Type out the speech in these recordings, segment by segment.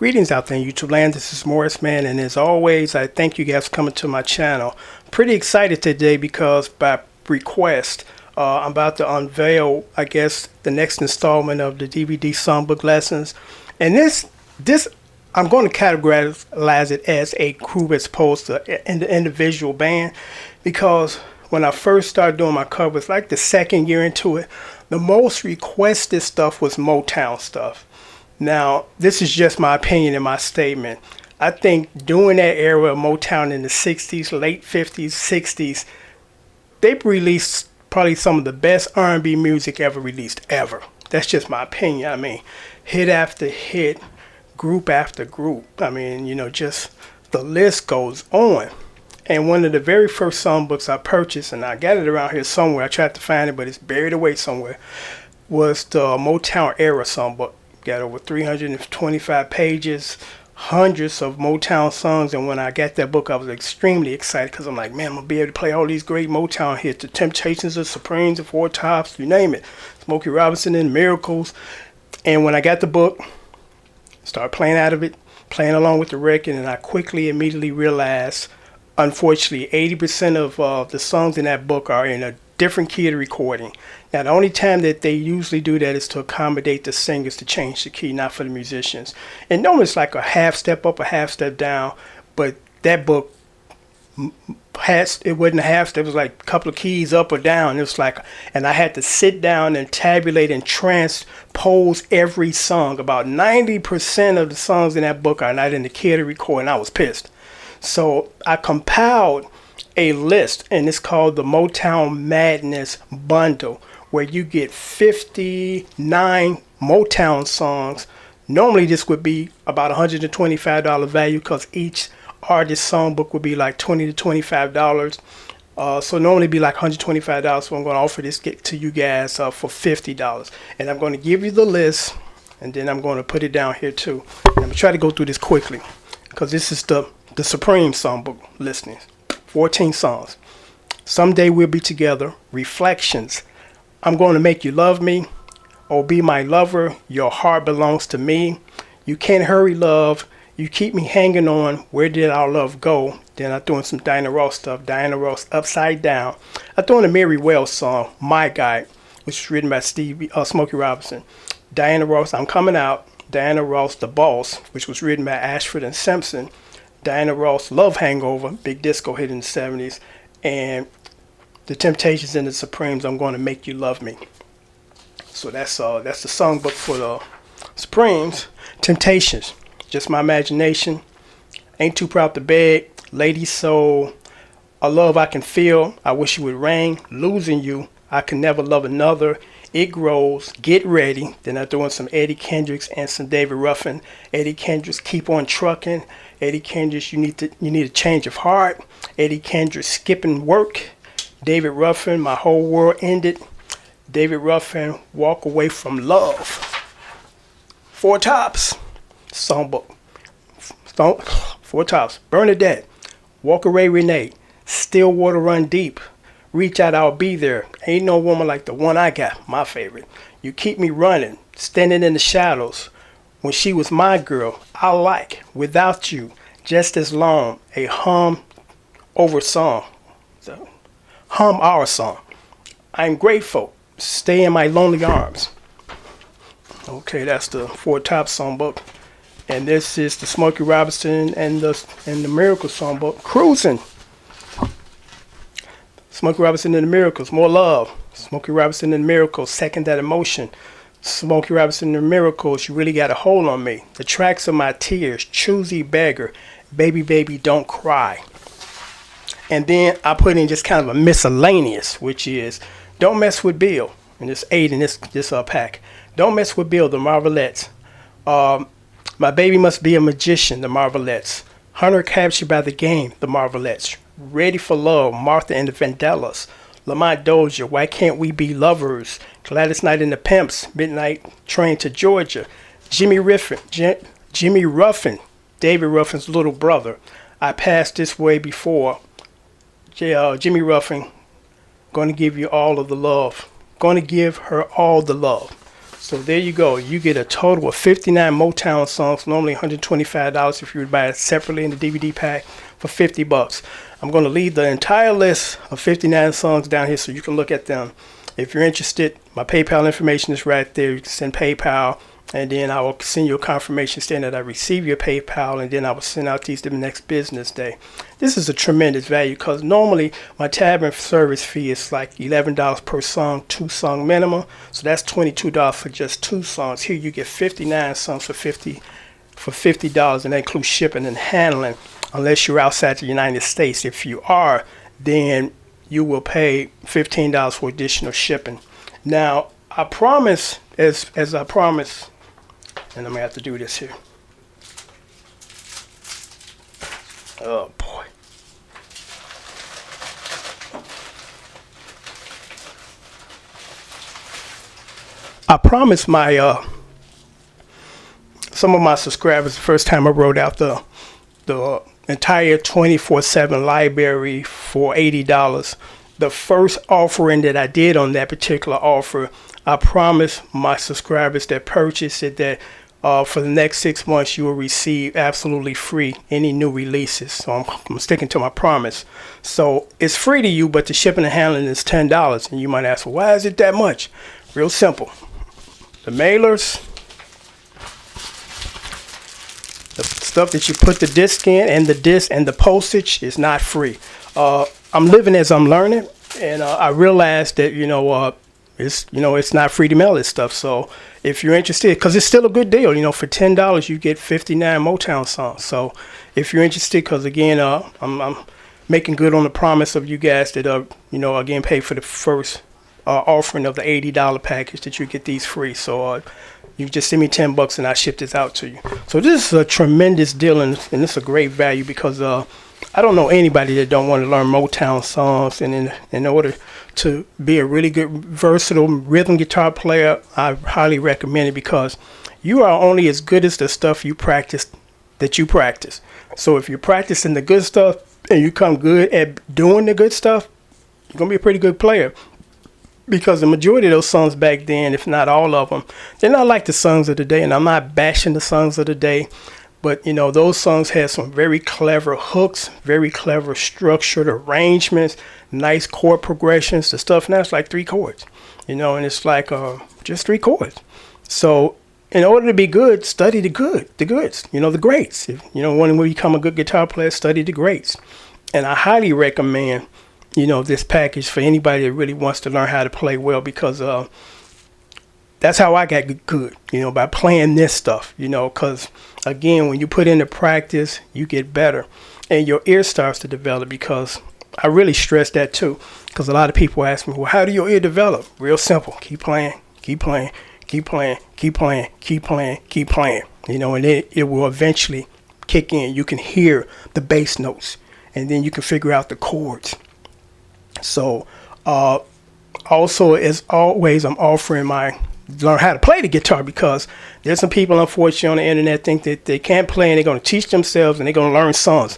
Greetings out there in YouTube land. This is Morris Man, and as always, I thank you guys for coming to my channel. Pretty excited today because by request, I'm about to unveil, I guess, the next installment of the DVD Songbook lessons. And this I'm going to categorize it as a group as opposed to an individual band, because when I first started doing my covers, like the second year into it, the most requested stuff was Motown stuff. Now, this is just my opinion and my statement. I think during that era of Motown in the 60s, late 50s, 60s, they released probably some of the best R&B music ever released, ever. That's just my opinion. I mean, hit after hit, group after group. I mean, you know, just the list goes on. And one of the very first songbooks I purchased, and I got it around here somewhere, I tried to find it, but it's buried away somewhere, was the Motown era songbook. Got over 325 pages, hundreds of Motown songs, and when I got that book, I was extremely excited because I'm like, man, I'm going to be able to play all these great Motown hits, the Temptations, the Supremes, the Four Tops, you name it, Smokey Robinson and Miracles. And when I got the book, started playing out of it, playing along with the record, and I quickly, immediately realized, unfortunately, 80% of the songs in that book are in a different key of the recording. Now, the only time that they usually do that is to accommodate the singers to change the key, not for the musicians. And normally it's like a half step up, a half step down, but that book it wasn't a half step, it was like a couple of keys up or down. It was like, and I had to sit down and tabulate and transpose every song. About 90% of the songs in that book are not in the key of the recording. I was pissed. So I compiled a list, and it's called the Motown Madness Bundle, where you get 59 Motown songs. Normally this would be about $125 value because each artist songbook would be like $20 to $25. So normally it'd be like $125. So I'm going to offer this to you guys for $50. And I'm going to give you the list, and then I'm going to put it down here too. And I'm going to try to go through this quickly because this is the Supreme Songbook listings. 14 songs. Someday We'll Be Together. Reflections. I'm Going to Make You Love Me. Oh, Be My Lover. Your Heart Belongs to Me. You Can't Hurry Love. You Keep Me Hanging On. Where Did Our Love Go? Then I threw in some Diana Ross stuff. Diana Ross, Upside Down. I threw in a Mary Wells song, My Guy, which was written by Smokey Robinson. Diana Ross, I'm Coming Out. Diana Ross, The Boss, which was written by Ashford and Simpson. Diana Ross, Love Hangover, big disco hit in the 70s, and the Temptations and the Supremes, I'm Going to Make You Love Me. So that's the songbook for the Supremes. Temptations, Just My Imagination, Ain't Too Proud to Beg, Lady Soul, A Love I Can Feel, I Wish You Would Rain, Losing You, I Can Never Love Another, It Grows, Get Ready. Then I throw in some Eddie Kendricks and some David Ruffin. Eddie Kendricks, Keep On Trucking. Eddie Kendricks, you need a change of heart. Eddie Kendricks, Skipping Work. David Ruffin, My Whole World Ended. David Ruffin, Walk Away from Love. Four Tops, Songbook. Four Tops, Bernadette, Walk Away Renee, Stillwater Run Deep, Reach Out, I'll Be There, Ain't No Woman Like the One I Got, my favorite. You Keep Me Running, Standing in the Shadows, When She Was My Girl, I Like, Without You, Just As Long, a hum over song. So, hum our song. I'm Grateful, Stay in My Lonely Arms. Okay, that's the Four Tops songbook. And this is the Smokey Robinson and the Miracle songbook, Cruising. Smokey Robinson and the Miracles, More Love. Smokey Robinson and the Miracles, Second That Emotion. Smokey Robinson and the Miracles, You Really Got a Hold on Me. The Tracks of My Tears, Choosy Beggar, Baby Baby Don't Cry. And then I put in just kind of a miscellaneous, which is Don't Mess with Bill. And there's 8 in this pack. Don't Mess with Bill, the Marvelettes. My Baby Must Be a Magician, the Marvelettes. Hunter Captured by the Game, the Marvelettes. Ready for Love, Martha and the Vandellas. Lamont Dozier, Why Can't We Be Lovers? Gladys Knight and the Pimps, Midnight Train to Georgia. Jimmy Ruffin, David Ruffin's little brother. I Passed This Way Before. Jimmy Ruffin, Going to Give You All of the Love. Going to Give Her All the Love. So there you go. You get a total of 59 Motown songs, normally $125 if you would buy it separately in the DVD pack for $50. I'm going to leave the entire list of 59 songs down here so you can look at them. If you're interested, my PayPal information is right there. You can send PayPal, and then I will send you a confirmation saying that I received your PayPal, and then I will send out these the next business day. This is a tremendous value because normally my tab and service fee is like $11 per song, 2-song minimum. So that's $22 for just 2 songs. Here you get 59 songs for $50, and that includes shipping and handling unless you're outside the United States. If you are, then you will pay $15 for additional shipping. Now, I promise, as I promise, and I'm gonna have to do this here. Oh boy. I promised my some of my subscribers the first time I wrote out the entire 24/7 library for $80. The first offering that I did on that particular offer, I promised my subscribers that purchased it that for the next 6 months you will receive absolutely free any new releases. So I'm sticking to my promise. So it's free to you, but the shipping and handling is $10. And you might ask, well, why is it that much? Real simple. The mailers, the stuff that you put the disc in, and the disc and the postage is not free. I'm living as I'm learning, and I realized that it's not free to mail this stuff. So if you're interested, because it's still a good deal, for $10 you get 59 Motown songs. So if you're interested, because again, I'm making good on the promise of you guys that again pay for the first offering of the $80 package that you get these free. So you just send me $10 and I ship this out to you. So this is a tremendous deal, and it's a great value because I don't know anybody that don't want to learn Motown songs, and in order to be a really good versatile rhythm guitar player, I highly recommend it because you are only as good as the stuff you practice. So if you're practicing the good stuff and you come good at doing the good stuff, you're gonna be a pretty good player. Because the majority of those songs back then, if not all of them, they're not like the songs of the day. And I'm not bashing the songs of the day, but those songs had some very clever hooks, very clever structured arrangements, nice chord progressions. The stuff now is like 3 chords, and it's like just 3 chords. So in order to be good, study the goods, the greats. If want to become a good guitar player, study the greats. And I highly recommend this package for anybody that really wants to learn how to play well, because that's how I got good, by playing this stuff, because again, when you put into practice, you get better and your ear starts to develop, because I really stress that too, because a lot of people ask me, well, how do your ear develop? Real simple. Keep playing, keep playing, keep playing, keep playing, keep playing, keep playing, and it will eventually kick in. You can hear the bass notes, and then you can figure out the chords. So also, as always, I'm offering learn how to play the guitar, because there's some people, unfortunately, on the internet think that they can't play and they're going to teach themselves and they're going to learn songs.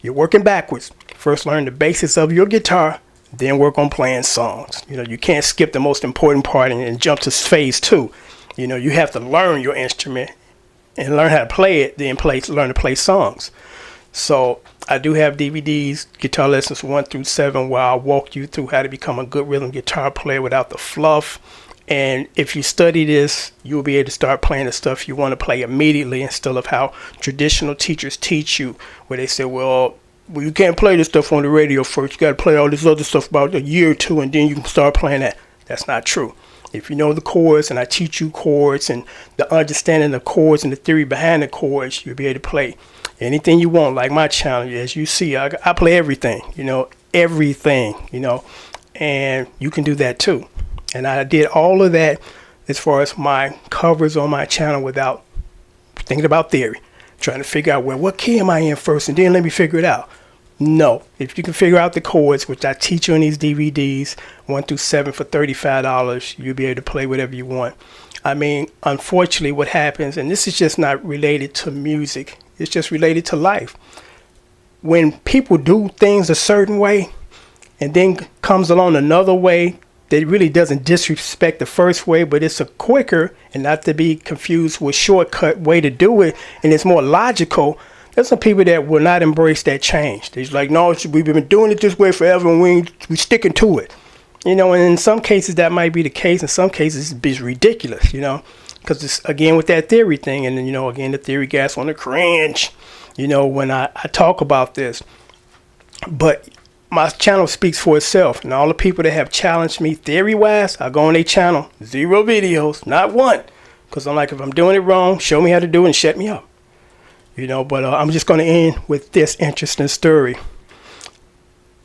You're working backwards. First learn the basics of your guitar, then work on playing songs. You can't skip the most important part and jump to phase 2. You have to learn your instrument and learn how to play it, then learn to play songs. So I do have DVDs, guitar lessons 1 through 7, where I'll walk you through how to become a good rhythm guitar player without the fluff. And if you study this, you'll be able to start playing the stuff you want to play immediately, instead of how traditional teachers teach you, where they say, well, you can't play this stuff on the radio first. You got to play all this other stuff about a year or 2, and then you can start playing that. That's not true. If you know the chords, and I teach you chords and the understanding of chords and the theory behind the chords, you'll be able to play anything you want. Like my channel, as you see, I play everything, everything, and you can do that too. And I did all of that as far as my covers on my channel without thinking about theory, trying to figure out, well, what key am I in first, and then let me figure it out. No, if you can figure out the chords, which I teach you in these DVDs, 1 through 7 for $35, you'll be able to play whatever you want. I mean, unfortunately, what happens, and this is just not related to music, it's just related to life. When people do things a certain way, and then comes along another way that really doesn't disrespect the first way, but it's a quicker, and not to be confused with shortcut way to do it, and it's more logical. There's some people that will not embrace that change. They're like, no, we've been doing it this way forever, and we sticking to it. You know, and in some cases that might be the case. In some cases it's ridiculous, you know, because it's, again, with that theory thing. And then, you know, again, the theory guys want to cringe, you know, when I talk about this. But my channel speaks for itself. And all the people that have challenged me theory-wise, I go on their channel, 0 videos, not one. Because I'm like, if I'm doing it wrong, show me how to do it and shut me up. You know, but I'm just going to end with this interesting story.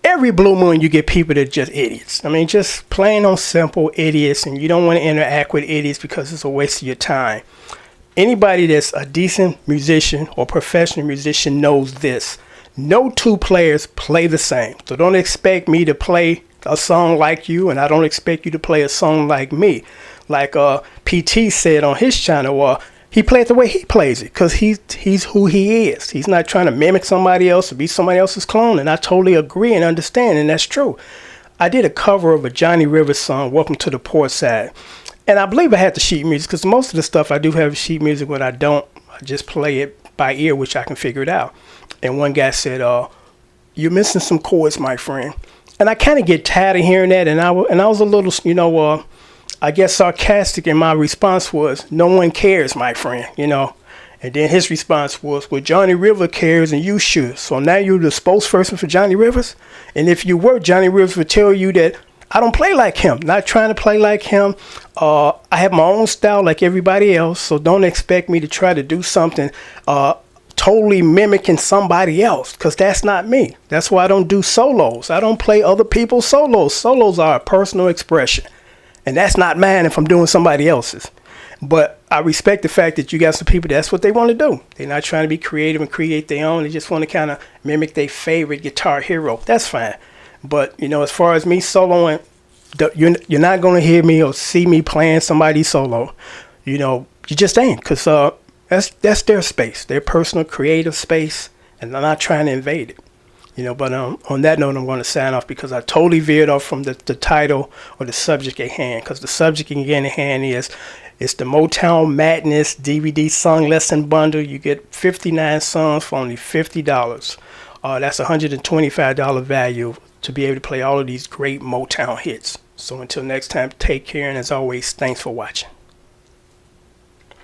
Every blue moon, you get people that are just idiots. I mean, just plain on simple idiots, and you don't want to interact with idiots because it's a waste of your time. Anybody that's a decent musician or professional musician knows this. No two players play the same. So don't expect me to play a song like you, and I don't expect you to play a song like me. Like PT said on his channel, he played the way he plays it because he's who he is. He's not trying to mimic somebody else or be somebody else's clone. And I totally agree and understand, and that's true. I did a cover of a Johnny Rivers song, Welcome to the Port Side. And I believe I had the sheet music because most of the stuff I do have sheet music. When I don't, I just play it by ear, which I can figure it out. And one guy said, you're missing some chords, my friend. And I kind of get tired of hearing that. And I was a little, you know, I guess sarcastic, and my response was, no one cares, my friend, you know. And then his response was, well, Johnny Rivers cares and you should. So now you're the spokesperson for Johnny Rivers? And if you were, Johnny Rivers would tell you that I don't play like him, not trying to play like him. I have my own style like everybody else, so don't expect me to try to do something totally mimicking somebody else, because that's not me. That's why I don't do solos. I don't play other people's solos. Solos are a personal expression. And that's not mine if I'm doing somebody else's. But I respect the fact that you got some people, that's what they want to do. They're not trying to be creative and create their own. They just want to kind of mimic their favorite guitar hero. That's fine. But, you know, as far as me soloing, you're not going to hear me or see me playing somebody's solo. You know, you just ain't. Because that's their space, their personal creative space. And I'm not trying to invade it. You know, but on that note, I'm going to sign off because I totally veered off from the title or the subject at hand. Because the subject again at hand is, it's the Motown Madness DVD Song Lesson Bundle. You get 59 songs for only $50. That's $125 value to be able to play all of these great Motown hits. So until next time, take care. And as always, thanks for watching.